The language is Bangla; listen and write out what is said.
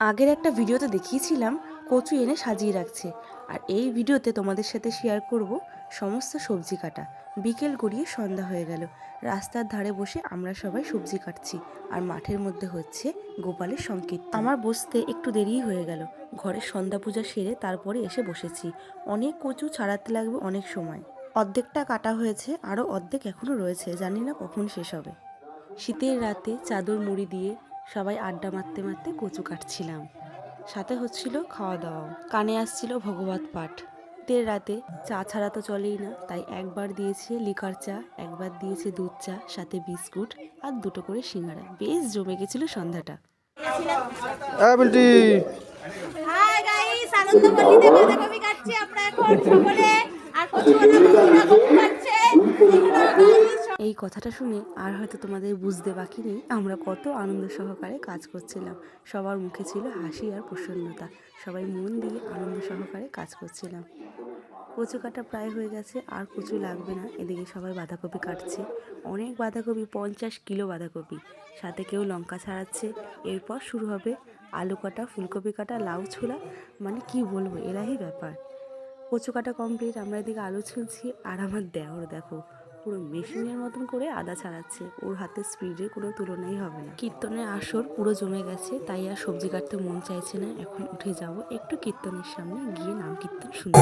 আগের একটা ভিডিওতে দেখিয়েছিলাম কচু এনে সাজিয়ে রাখছে, আর এই ভিডিওতে তোমাদের সাথে শেয়ার করব সমস্ত সবজি কাটা। বিকেল গড়িয়ে সন্ধ্যা হয়ে গেল, রাস্তার ধারে বসে আমরা সবাই সবজি কাটছি, আর মাঠের মধ্যে হচ্ছে গোপালের সংকীর্তন। আমার বসতে একটু দেরিই হয়ে গেল, ঘরের সন্ধ্যা পূজা সেরে তারপরে এসে বসেছি। অনেক কচু ছাড়াতে লাগবে অনেক সময়। অর্ধেকটা কাটা হয়েছে, আরও অর্ধেক এখনও রয়েছে, জানি না কখন শেষ হবে। শীতের রাতে চাদর মুড়ি দিয়ে সবাই আড্ডা মারতে মারতে কচু কাটছিলাম, সাথে হচ্ছিল খাওয়া দাওয়াও, কানে আসছিল ভগবত পাঠ। শীতের রাতে চা ছাড়া তো চলেই না, তাই একবার দিয়েছে লিকার চা, একবার দিয়েছে দুধ চা, সাথে বিস্কুট আর দুটো করে সিঙ্গারা। বেশ জমে গেছিল সন্ধ্যাটা। হাই গাইস, আনন্দপল্লীতে বাঁধাকপি কাটছি আমরা এখন সকলে, আর কচুওয়ালা কপি কাটছে। এই কথাটা শুনে আর হয়তো তোমাদের বুঝতে বাকি নেই আমরা কত আনন্দ সহকারে কাজ করছিলাম। সবার মুখে ছিল হাসি আর প্রসন্নতা, সবাই মন দিয়ে আনন্দ সহকারে কাজ করছিলাম। কচু কাটা প্রায় হয়ে গেছে, আর কচু লাগবে না। এদিকে সবাই বাঁধাকপি কাটছে, অনেক বাঁধাকপি, 50 কিলো বাঁধাকপি, সাথে কেউ লঙ্কা ছাড়াচ্ছে। এরপর শুরু হবে আলু কাটা, ফুলকপি কাটা, লাউ ছোলা, মানে কি বলবো, এলাহি ব্যাপার। কচু কাটা কমপ্লিট, আমরা এদিকে আলু ছুলছি, আর আমার দেওর দেখো পুরো মেশিনের মতন করে আদা ছাড়াচ্ছে। ওর হাতে স্পিডের কোনো তুলনাই হবে না। কীর্তনের আসর পুরো জমে গেছে, তাই আর সবজি কাটতে মন চাইছে না। এখন উঠে যাব একটু কীর্তনের সামনে গিয়ে নাম কীর্তন শুনতে।